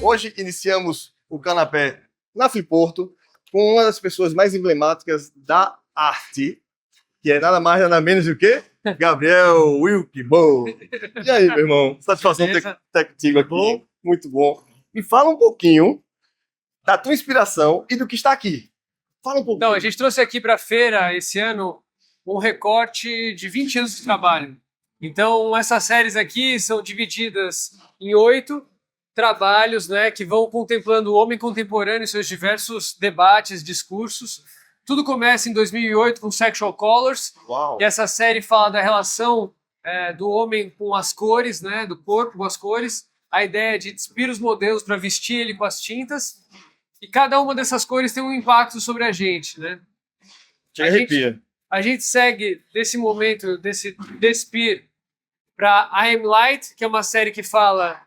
Hoje iniciamos o Canapé na Friporto com uma das pessoas mais emblemáticas da arte, que é nada mais nada menos do que Gabriel Wilkebon. E aí, meu irmão? Satisfação ter contigo aqui. Bom? Muito bom. Me fala um pouquinho da tua inspiração e do que está aqui. Fala um pouquinho. Então, a gente trouxe aqui para a feira esse ano um recorte de 20 anos de trabalho. Então, essas séries aqui são divididas em 8 trabalhos, né, que vão contemplando o homem contemporâneo e seus diversos debates, discursos. Tudo começa em 2008 com Sexual Colors. Uau. E essa série fala da relação do homem com as cores, né, do corpo com as cores, a ideia de despir os modelos para vestir ele com as tintas. E cada uma dessas cores tem um impacto sobre a gente, né? Chega arrepia. A gente segue desse momento, desse despir, para I Am Light, que é uma série que fala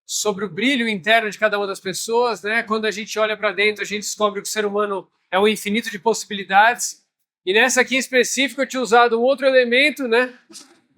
sobre o brilho interno de cada uma das pessoas, né? Quando a gente olha para dentro, a gente descobre que o ser humano é um infinito de possibilidades. E nessa aqui em específico, eu tinha usado um outro elemento, né?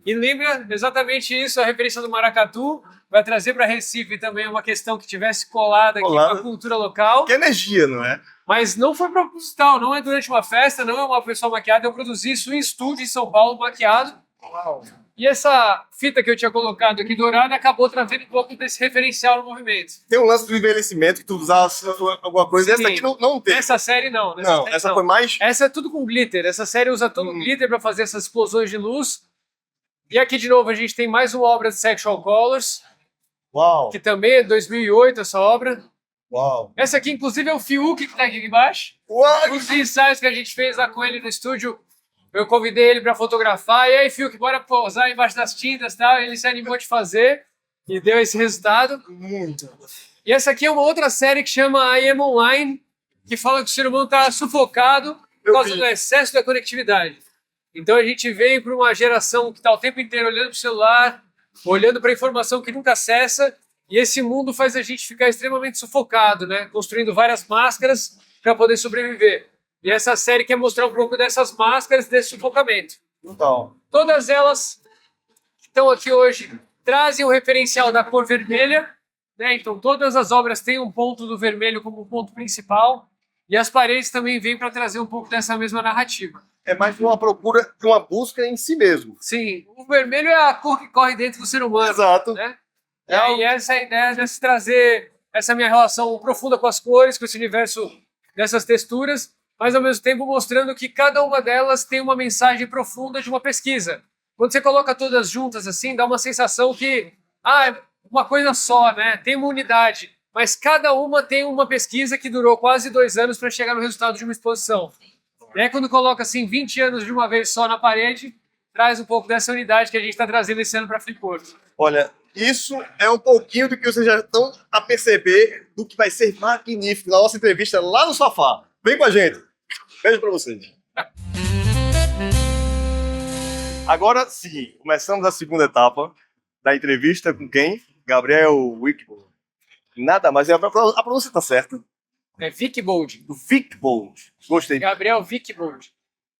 E lembra exatamente isso, a referência do maracatu. Vai trazer para Recife também uma questão que tivesse colada aqui com a cultura local. Que energia, não é? Mas não foi proposital, não é durante uma festa, não é uma pessoa maquiada. Eu produzi isso em estúdio em São Paulo, maquiado. Uau. E essa fita que eu tinha colocado aqui dourada acabou trazendo um pouco desse referencial no movimento. Tem um lance do envelhecimento que tu usava alguma coisa. Sim. Essa aqui não tem. Essa série não. Essa foi mais... Essa é tudo com glitter. Essa série usa todo glitter para fazer essas explosões de luz. E aqui de novo a gente tem mais uma obra de Sexual Colors. Uau. Que também é 2008 essa obra. Uau. Essa aqui inclusive é o Fiuk que está aqui embaixo. Uau. Os ensaios que a gente fez lá com ele no estúdio. Eu convidei ele para fotografar. E aí, Fiuk, bora posar embaixo das tintas, tá? Ele se animou de fazer e deu esse resultado. Muito. E essa aqui é uma outra série que chama I Am Online, que fala que o ser humano está sufocado por causa do excesso da conectividade. Então a gente vem para uma geração que está o tempo inteiro olhando para o celular, olhando para a informação que nunca acessa, e esse mundo faz a gente ficar extremamente sufocado, né? Construindo várias máscaras para poder sobreviver. E essa série quer mostrar um pouco dessas máscaras, desse sufocamento. Então. Todas elas que estão aqui hoje trazem o referencial da cor vermelha, né? Então todas as obras têm um ponto do vermelho como ponto principal, e as paredes também vêm para trazer um pouco dessa mesma narrativa. É mais uma procura, uma busca em si mesmo. Sim, o vermelho é a cor que corre dentro do ser humano. Exato. Né? E essa é a ideia de trazer essa minha relação profunda com as cores, com esse universo dessas texturas, mas ao mesmo tempo mostrando que cada uma delas tem uma mensagem profunda de uma pesquisa. Quando você coloca todas juntas assim, dá uma sensação que é uma coisa só, né? Tem uma unidade, mas cada uma tem uma pesquisa que durou quase 2 anos para chegar no resultado de uma exposição. E aí quando coloca assim 20 anos de uma vez só na parede, traz um pouco dessa unidade que a gente está trazendo esse ano para a Friporto. Olha, isso é um pouquinho do que vocês já estão a perceber do que vai ser magnífico na nossa entrevista lá no sofá. Vem com a gente. Beijo para vocês. Agora sim, começamos a segunda etapa da entrevista com quem? Gabriel Wilkebon. Nada mais, a pronúncia está certa. É Wilkebon. Do Wilkebon. Gostei. Gabriel Wilkebon.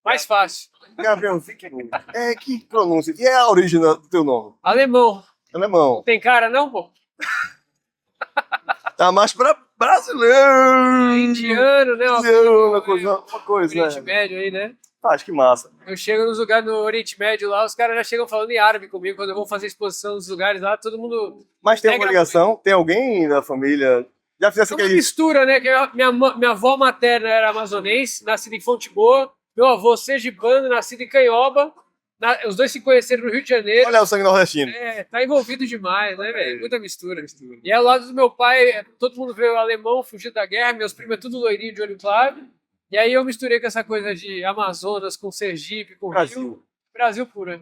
Mais fácil. Gabriel Wilkebon. Que pronúncia. E é a origem do teu nome? Alemão. Alemão. Tem cara não, pô? Tá mais pra brasileiro. Indiano, né? Uma coisa, Oriente Médio aí, né? Acho que massa. Eu chego nos lugares no Oriente Médio lá, os caras já chegam falando em árabe comigo. Quando eu vou fazer exposição nos lugares lá, todo mundo... Mas tem uma ligação? Tem alguém da família... Já fizesse aquele... Uma mistura, né? Que minha avó materna era amazonense, nascida em Fonte Boa. Meu avô sergipano, nascido em Canhoba. Os dois se conheceram no Rio de Janeiro. Olha o sangue nordestino. Tá envolvido demais, né, velho? Muita mistura. E ao lado do meu pai, todo mundo veio alemão, fugiu da guerra. Meus primos é tudo loirinho de olho claro. E aí eu misturei com essa coisa de Amazonas, com Sergipe, com Brasil. Rio. Brasil pura.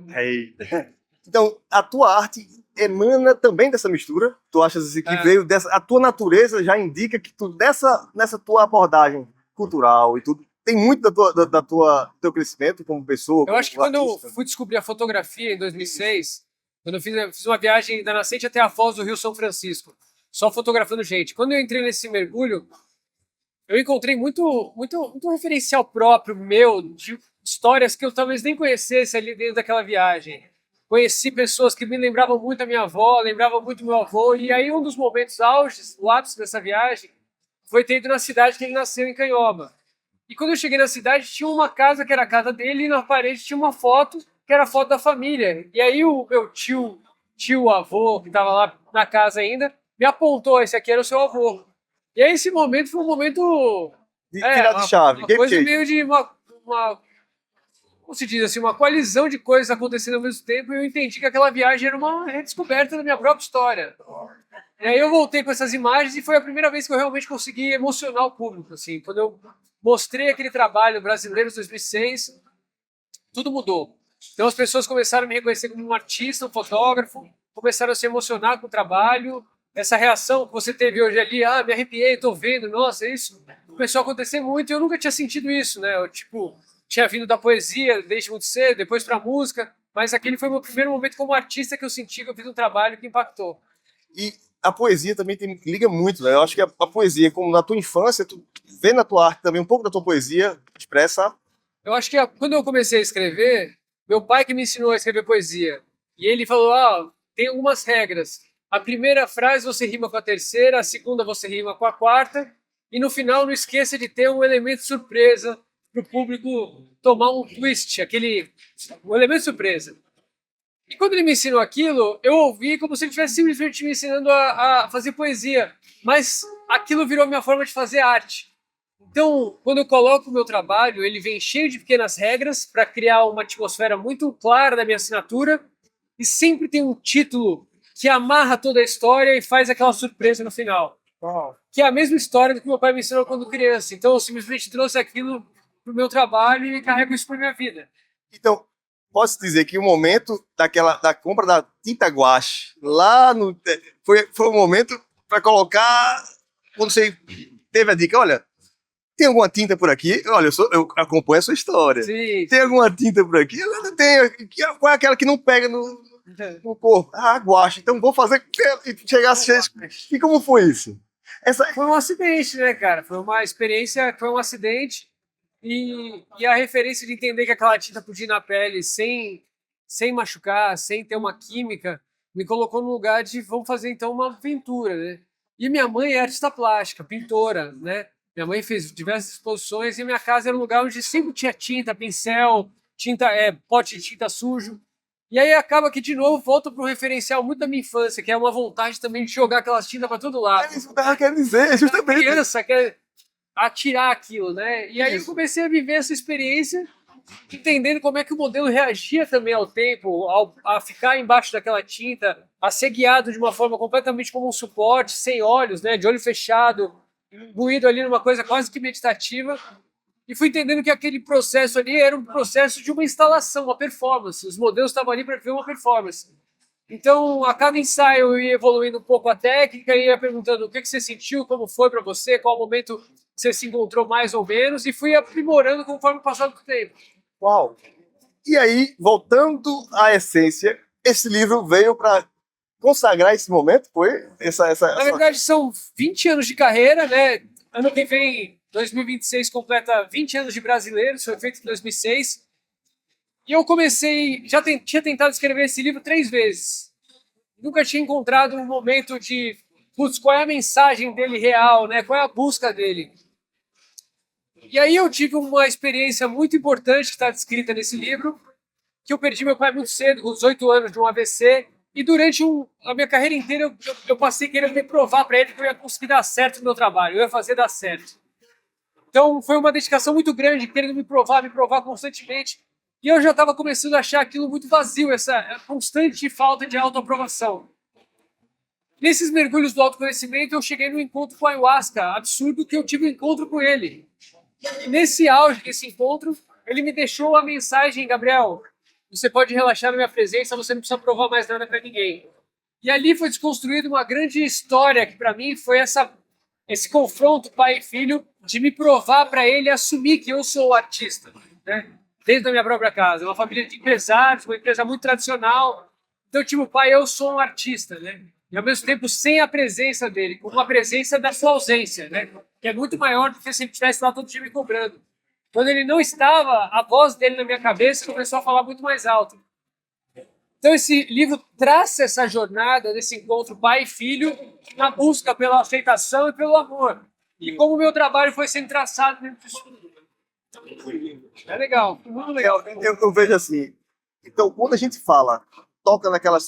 Então, a tua arte emana também dessa mistura? Tu achas assim, que veio dessa... A tua natureza já indica que tu, nessa tua abordagem cultural e tudo, tem muito do teu crescimento como pessoa? Eu acho que quando eu fui descobrir a fotografia em 2006, quando eu fiz uma viagem da nascente até a foz do Rio São Francisco, só fotografando gente. Quando eu entrei nesse mergulho, eu encontrei muito referencial próprio meu, de histórias que eu talvez nem conhecesse ali dentro daquela viagem. conheci pessoas que me lembravam muito a minha avó, lembravam muito do meu avô, e aí um dos momentos auges, o ápice dessa viagem, foi ter ido na cidade que ele nasceu, em Canhoba. E quando eu cheguei na cidade, tinha uma casa que era a casa dele, e na parede tinha uma foto, que era a foto da família. E aí o meu avô, que estava lá na casa ainda, me apontou, esse aqui era o seu avô. E aí esse momento foi um momento... De tirar de chave. Uma coisa meio de como se diz assim, uma coalizão de coisas acontecendo ao mesmo tempo, e eu entendi que aquela viagem era uma redescoberta da minha própria história. E aí eu voltei com essas imagens e foi a primeira vez que eu realmente consegui emocionar o público, assim, quando eu mostrei aquele trabalho Brasileiros 2006, tudo mudou. Então as pessoas começaram a me reconhecer como um artista, um fotógrafo, começaram a se emocionar com o trabalho. Essa reação que você teve hoje ali, me arrepiei, tô vendo, nossa, isso começou a acontecer muito e eu nunca tinha sentido isso, né? Eu, tinha vindo da poesia desde muito cedo, depois pra música, mas aquele foi o meu primeiro momento como artista que eu senti que eu fiz um trabalho que impactou. E a poesia também liga muito, né? Eu acho que a poesia, como na tua infância, tu vê na tua arte também um pouco da tua poesia expressa. Eu acho que quando eu comecei a escrever, meu pai que me ensinou a escrever poesia, e ele falou, tem algumas regras. A primeira frase você rima com a terceira, a segunda você rima com a quarta, e no final não esqueça de ter um elemento surpresa para o público tomar um twist, um elemento surpresa. E quando ele me ensinou aquilo, eu ouvi como se ele estivesse simplesmente me ensinando a fazer poesia, mas aquilo virou minha forma de fazer arte. Então, quando eu coloco o meu trabalho, ele vem cheio de pequenas regras para criar uma atmosfera muito clara da minha assinatura, e sempre tem um título que amarra toda a história e faz aquela surpresa no final. Uau. Que é a mesma história do que meu pai me ensinou quando criança. Então eu simplesmente trouxe aquilo pro meu trabalho e carrego isso pra minha vida. Então, posso dizer que o momento da compra da tinta guache, lá no... Foi um momento para colocar... Quando você teve a dica, olha, tem alguma tinta por aqui? Olha, eu acompanho a sua história. Sim. Tem alguma tinta por aqui? Eu não tenho. Qual é aquela que não pega no corpo? Guache. Então vou fazer... Chegar... E como foi isso? Foi um acidente, né, cara? Foi uma experiência, foi um acidente. E a referência de entender que aquela tinta podia ir na pele sem machucar, sem ter uma química, me colocou no lugar de vamos fazer então uma aventura, né? E minha mãe é artista plástica, pintora, né? Minha mãe fez diversas exposições e minha casa era um lugar onde sempre tinha tinta, pincel, pote de tinta sujo. E aí acaba que, de novo, volta para um referencial muito da minha infância, que é uma vontade também de jogar aquelas tintas para todo lado. É isso que eu quero dizer, justamente. A criança quer atirar aquilo, né? E aí eu comecei a viver essa experiência, entendendo como é que o modelo reagia também ao tempo, a ficar embaixo daquela tinta, a ser guiado de uma forma completamente como um suporte, sem olhos, né? De olho fechado, imbuído ali numa coisa quase que meditativa. E fui entendendo que aquele processo ali era um processo de uma instalação, uma performance. Os modelos estavam ali para ver uma performance. Então, a cada ensaio eu ia evoluindo um pouco a técnica, ia perguntando o que você sentiu, como foi para você, qual momento você se encontrou mais ou menos, e fui aprimorando conforme o passar do tempo. Uau! E aí, voltando à essência, esse livro veio para consagrar esse momento, foi? Na verdade, são 20 anos de carreira, né? Ano que vem, 2026, completa 20 anos de Brasileiros, foi feito em 2006. E eu comecei, tinha tentado escrever esse livro 3 vezes. Nunca tinha encontrado um momento de, qual é a mensagem dele real, né? Qual é a busca dele? E aí eu tive uma experiência muito importante que está descrita nesse livro, que eu perdi meu pai muito cedo, com os 8 anos de um AVC, e durante a minha carreira inteira eu passei querendo me provar para ele que eu ia conseguir dar certo no meu trabalho, eu ia fazer dar certo. Então foi uma dedicação muito grande, querendo me provar constantemente, e eu já estava começando a achar aquilo muito vazio, essa constante falta de autoaprovação. Nesses mergulhos do autoconhecimento, eu cheguei no encontro com a ayahuasca, absurdo que eu tive um encontro com ele. E nesse auge desse encontro, ele me deixou a mensagem: Gabriel, você pode relaxar na minha presença, você não precisa provar mais nada para ninguém. E ali foi desconstruída uma grande história que para mim foi esse confronto pai e filho de me provar para ele assumir que eu sou o artista, né? Desde a minha própria casa, uma família de empresários, uma empresa muito tradicional. Então, tipo, pai, eu sou um artista, né? E ao mesmo tempo sem a presença dele, com uma presença da sua ausência, né? Que é muito maior do que se ele estivesse lá todo dia me cobrando. Quando ele não estava, a voz dele na minha cabeça começou a falar muito mais alto. Então esse livro traça essa jornada desse encontro pai e filho na busca pela aceitação e pelo amor. E como o meu trabalho foi sendo traçado dentro disso tudo. É legal, muito legal. Eu vejo assim. Então, quando a gente fala, toca naquelas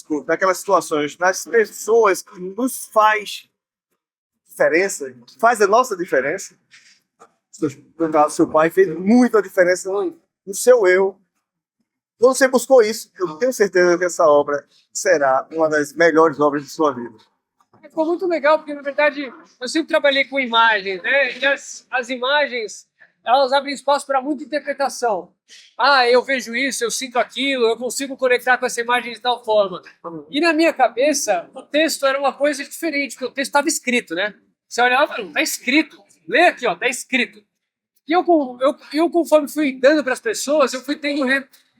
situações, nas pessoas que nos faz diferença, faz a nossa diferença. Seu pai fez muita diferença no seu eu. Quando você buscou isso, eu tenho certeza que essa obra será uma das melhores obras de sua vida. Ficou muito legal, porque, na verdade, eu sempre trabalhei com imagens, né? E as imagens, elas abrem espaço para muita interpretação. Ah, eu vejo isso, eu sinto aquilo, eu consigo conectar com essa imagem de tal forma. E na minha cabeça, o texto era uma coisa diferente, porque o texto estava escrito, né? Você olhava e falava, tá escrito. Lê aqui, ó, tá escrito. E eu conforme fui dando para as pessoas, eu fui tendo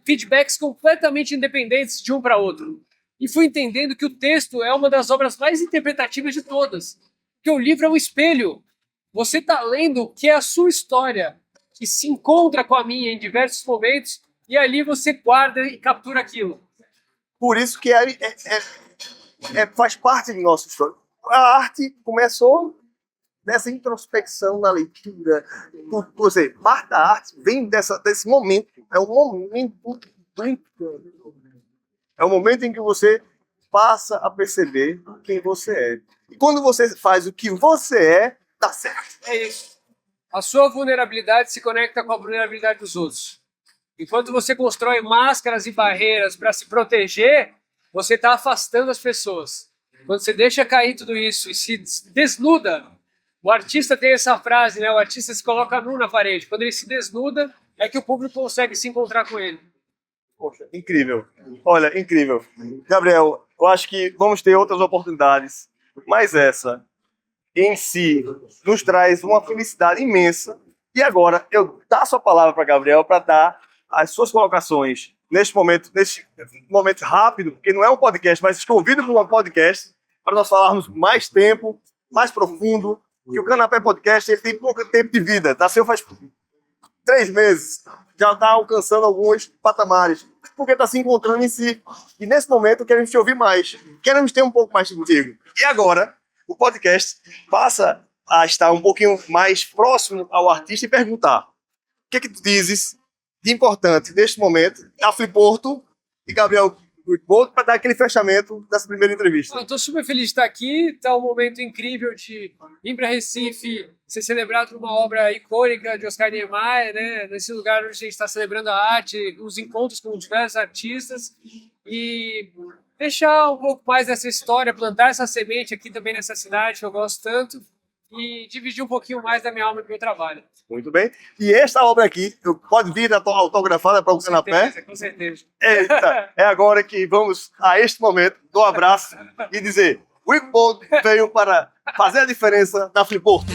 feedbacks completamente independentes de um para outro. E fui entendendo que o texto é uma das obras mais interpretativas de todas. Porque o livro é um espelho. Você está lendo o que é a sua história, que se encontra com a minha em diversos momentos, e ali você guarda e captura aquilo. Por isso que faz parte de nossa história. A arte começou nessa introspecção na leitura. Você, parte da arte vem desse momento. É um momento em que você passa a perceber quem você é. E quando você faz o que você é, dá certo. É isso. A sua vulnerabilidade se conecta com a vulnerabilidade dos outros. Enquanto você constrói máscaras e barreiras para se proteger, você está afastando as pessoas. Quando você deixa cair tudo isso e se desnuda, o artista tem essa frase, né? O artista se coloca nu na parede. Quando ele se desnuda, é que o público consegue se encontrar com ele. Poxa, incrível. Olha, incrível. Gabriel, eu acho que vamos ter outras oportunidades, mas essa, em si, nos traz uma felicidade imensa. E agora, eu passo a palavra para Gabriel para dar as suas colocações neste momento rápido, porque não é um podcast, mas convido para um podcast para nós falarmos mais tempo, mais profundo, que o Canapé Podcast ele tem pouco tempo de vida. Nasceu faz 3 meses, já está alcançando alguns patamares, porque está se encontrando em si. E nesse momento queremos te ouvir mais, queremos ter um pouco mais contigo. E agora, o podcast passa a estar um pouquinho mais próximo ao artista e perguntar: o que tu dizes de importante neste momento, a Fliporto e Gabriel Wickbold, para dar aquele fechamento dessa primeira entrevista? Eu estou super feliz de estar aqui, está um momento incrível de ir para Recife, ser celebrado uma obra icônica de Oscar Niemeyer, né? Nesse lugar onde a gente está celebrando a arte, os encontros com diversos artistas, e deixar um pouco mais dessa história, plantar essa semente aqui também nessa cidade que eu gosto tanto, e dividir um pouquinho mais da minha alma e do meu trabalho. Muito bem. E esta obra aqui, pode vir autografada para o Canapé? Com certeza. Eita, é agora que vamos a este momento do abraço e dizer: Wickbold veio para fazer a diferença na Fliporto.